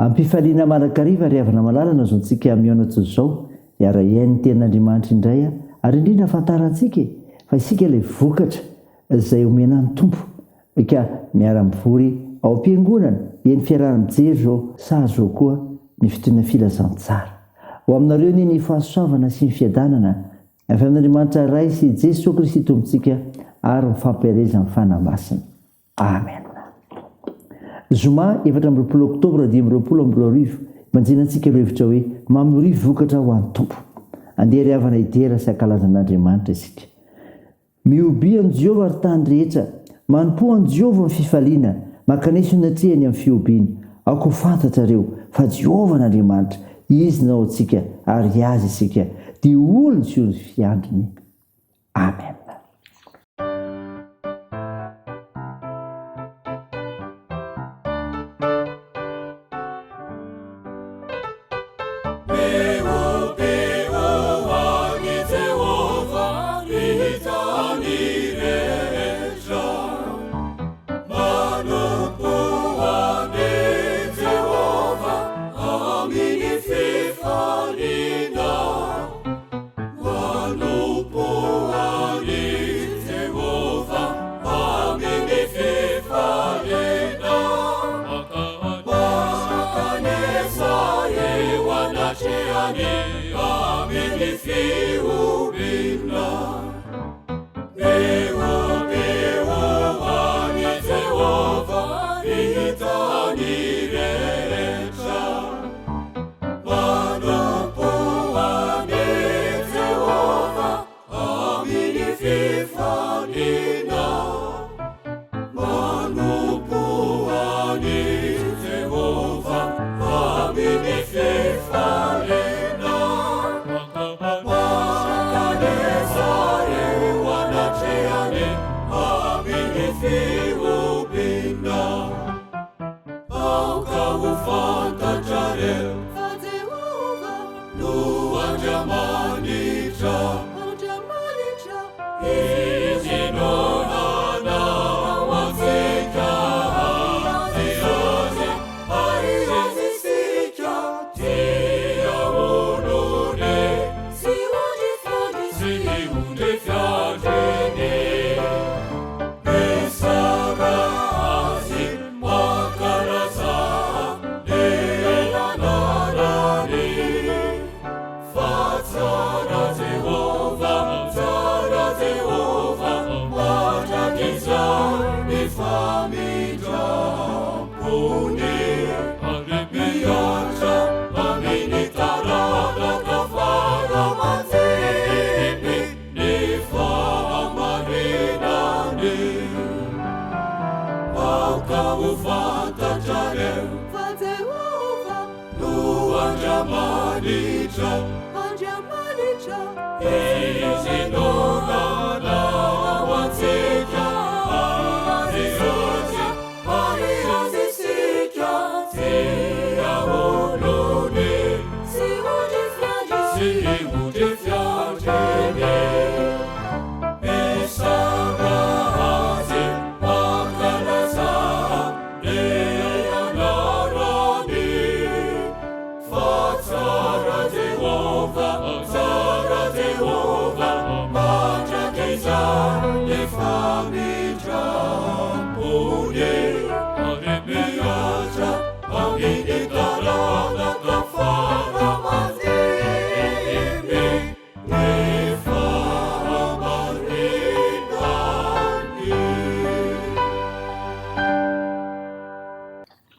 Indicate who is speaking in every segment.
Speaker 1: Ampifaliana malakariva ry havana malalana zao ntsika miaona toy izao iara iain'ny tenin'Andriamanitra indray ary indrindra fantarantsika fa isika ilay vokatra izay omena ny tompo ka miara-mivory ao am-piangonana eny fiarahana-mijery zao sahazo koa ny fitoana filazantsara ho aminareo ny fahasoavana sy ny fiadanana avy amin'Andriamanitra ray sy Jesosy Kristy tompontsika ary mifampiareza amin'ny fanamasina. Amen. Zoma 4 Oktobra 2022 manjinantsika revitra hoe mamory vokatra ho an'ny tompo. Andeha ry havana idera sy ankalazan'Andriamanitra isika. Mioby amin'ny Jehova ary tany rehetra, manompo amin'ny Jehova ny fifaliana, makaneso ny atrehany amin'ny fiobiana. Aoko fantatrareo fa Jehova n'Andriamanitra, izy nao antsika ary azy isika, dia olona sy olona fiandriny. Amen.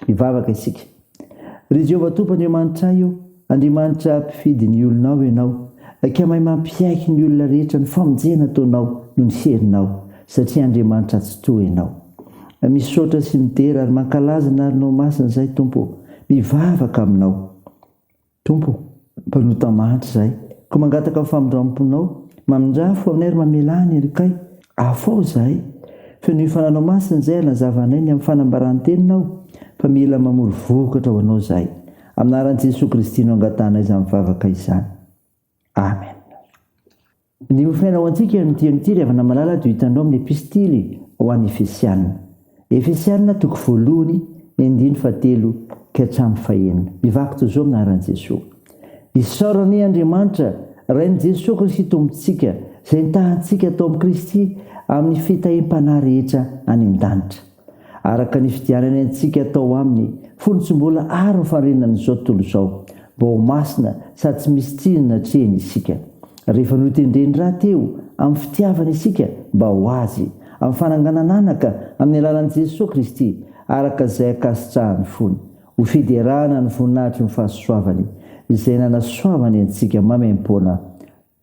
Speaker 1: Ivavaka isika. Ry Jehova Tompo Andriamanitra io, Andriamanitra mpifidy ny olonao ianao, ka mahay mampiaiky ny olona rehetra ny famonjena ataonao no ny herinao, satria Andriamanitra tsy toa ianao. Misaotra sy midera ary mankalaza ny arinao masina izay Tompo, mivavaka aminao. Tompo, mpanota manitra izay, ko mangataka amin'ny famindramponao, mamindrafo aminay ary mamelany erikay, afao izahay, fa ny fananao masina izay alazavanay ny amin'ny fanambarany teninao, fa mila mamory vokatra ho anao izahay. Aminaran'i Jesosy Kristy no angatana izany mivavaka izany. Amen. Ny mofinaina ho antsika amin'ity ry havana malala dia hitanao amin'ny epistily ho an'ny Efesianina. Efesianina toko 1:9-13 ka hatramin'ny fahenina. Mivaky toy izao aminaran'i Jesosy. Isaorany Andriamanitra rain'i Jesosy Kristy tompontsika izay nitahantsika tao amin'ny Kristy amin'ny fitahim-panahy rehetra any an-danitra. Araka ny fidianany antsika tao aminy fony tsy mbola aro ny farinana izao tontolo izao, mba ho masina sady tsy misy tsinona trehiny isika. Rehefa notendreny raha teo amin'ny fitiavana isika mba ho azy amin'ny fananganananaka amin'ny alalan'i Jesosy Kristy araka izay akasitrahany fony. Ho fiderahana ny voninahitry ny fahasoavany izay nanasoavany antsika mamem-poana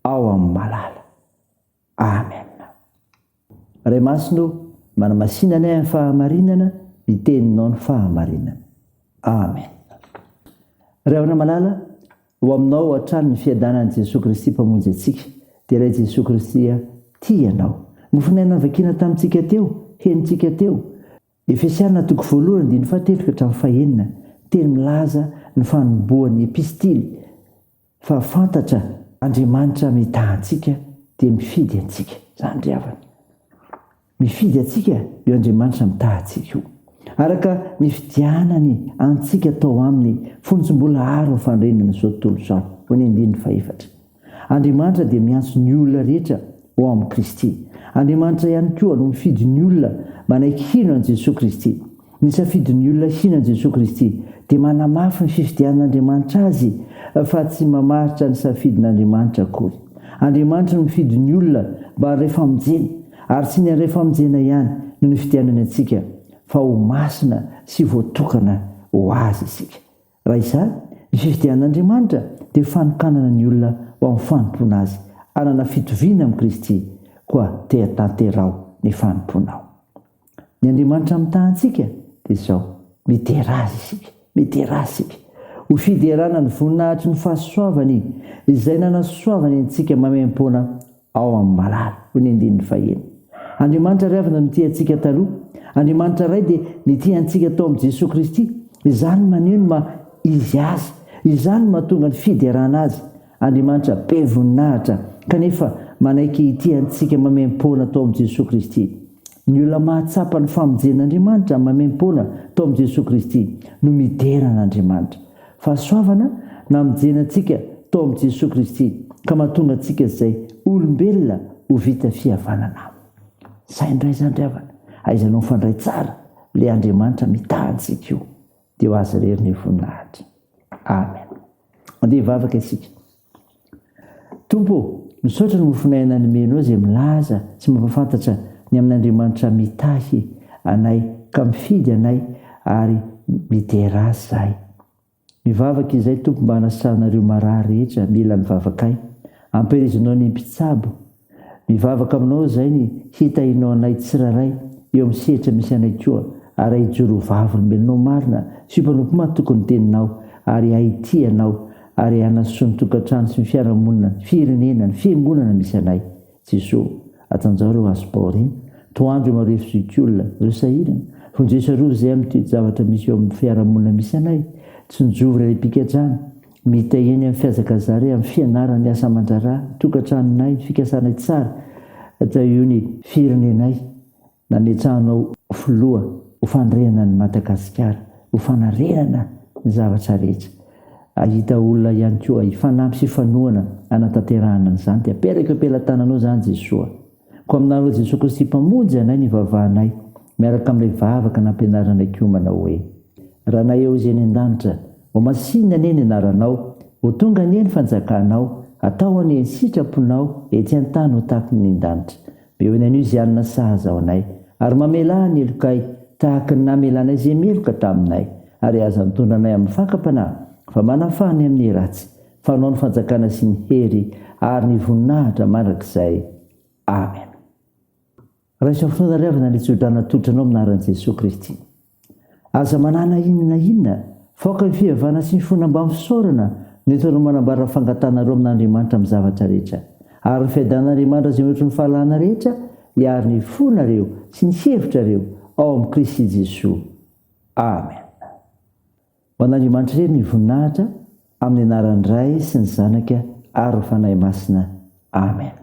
Speaker 1: ao amin'ny malala. Amen. Ray masino manamasinana amin'ny fahamarinana, miteninao ny fahamarinana. Amen. Ray havana malala, ho aminao hatrany ny fiadanan'i Jesosy Kristy mpamonjy antsika, dia ilay Jesosy Kristy tia anao. Mofinaina vakina tamintsika teo, henitsika teo. Efesiana 1:7-9 teny milaza ny fanombohan'ny epistily fa fantatra Andriamanitra mitahantsika dia mifidy antsika. Zany ry havana. Mifidy antsika io Andriamanitra mitahantsika io. Araka ny fidianany antsika tao aminy fony tsy mbola aro ny fandrenana izao tontolo izao. Ho ny 4. Andriamanitra dia miantso ny olona rehetra ao amin'ny Kristy. Andriamanitra ihany koa no mifidy ny olona manaiky hino an'i Jesosy Kristy. Ny safidy ny olona hino an'i Jesosy Kristy dia manamafy ny fifidian'Andriamanitra azy fa tsy mamaritra ny safidin'Andriamanitra akory. Andriamanitra no mifidy ny olona mba hanray famonjena, ary tsy ny handray famonjena ihany no ny fidianany antsika fa ho masina sy voatokana ho azy isika. Raha izany, ny fifidian'Andriamanitra dia fanokanana ny olona ho amin'ny fanompoana azy. Anana fitoviana amin'ny Kristy koa te tanterao ny fanompoanao. Ny Andriamanitra mitahantsika dia izao, miterazy isika, miterazy isika. Ho fiderana ny voninahitry ny fahasoavany izay nanasoavany antsika mamem-poana ao amin'ny malala. Ho ny 5. Andriamanitra ray avana nitia antsika taloha. Andriamanitra ray dia nitia antsika tao amin'ny Jesosy Kristy. Izany maneho ma izy azy, izany mahatonga ny fiderana azy. Andriamanitra be voninahitra kanefa manaiky hitia antsika mamem-poana tao amin'ny Jesosy Kristy. Ny olona mahatsapa ny famonjen'Andriamanitra mamem-poana tao amin'ny Jesosy Kristy no mideran'Andriamanitra. Fahasoavana namonjena antsika tao amin'ny Jesosy Kristy ka mahatonga antsika izay olombelona ho vita fihavanana. Zay indray zany ry havana, aizanao mifandray tsara ilay Andriamanitra mitahantsika io dia ho azy rery ny voninahitra. Amen. Andeha hivavaka isika. Tompo, misaotra ny mofinaina nomenao izay milaza sy mampafantatra ny amin'Andriamanitra mitahy anay ka mifidy anay ary miderazy zahay. Mivavaka izay tompo mba hanasanareo marary rehetra mila mivavakay. Ampirizinao ny mpitsabo. Mivavaka aminao izay ny hitahinao anay tsiraray eo amin'ny sehatra misy anay koa ary ahijoro vavy ny melinao marina sy mpanompo matokony teninao ary ahitianao ary hanasoa ny tokantrano sy ny fiarahamonina, ny firenena, ny fiangonana misy anay. Jesosy, atanjao ireo asom-paoriana, toandro maro efizik'olona, ireo sahirana, fonjesa roa izay amin'ny zavatra misy eo amin'ny fiarahamonina misy anay. Tsy nijovy ilay mpikadrana, mitaheny amin'ny fiazakazary amin'ny fianarany asa aman-draharaha, tokantranonay, ny fikasanay tsara, atao io ny firenenay, nametrahanao filoha ho fandrenana ny Madagasikara, ho fanarenana ny zavatra rehetra. Ahita olona ihany koa hifanampy sy fanohana anatanterahana an'izany dia aperaka ampelantananao zany Jesosy. Ko aminareo Jesosy Kristy mpamonjy anay ny vavahanay miaraka amin'ilay vavaka nampianaranay koa manao hoe: raha na eo izay ny an-danitra, ho masinina anie ny anaranao, ho tonga anie ny fanjakanao, atao anie ny sitraponao ety an-tany ho tahaka ny an-danitra. Be hoy anio izay anona sahaza ao anay, ary mamela ny elokay tahaka ny namelanay izay meloka taminay, ary aza mitondra anay amin'ny fakam-panahy fa manafany amin'ny ratsy. Fanao ny fanjakana sy ny hery ary ny voninahitra mandrakizay. Amen. Raha isafitonana ry havana ny tsodrana totranao aminaran'i Jesosy Kristy. Aza manana inona faoka ny fihavana sy ny fonambamy fisaorana nentanao manambara fangatanareo amin'Andriamanitra amin'ny zavatra rehetra, ary ny fiadan'Andriamanitra izay ohatry ny fahalana rehetra hiary ny fonareo sy ny hevitrareo ao amin'ny Kristy Jesosy. Amen. Ho an'Andriamanitra rery ny voninahitra amin'ny anaran'ny Ray sy ny Zanaka ary ny fanahy masina. Amen.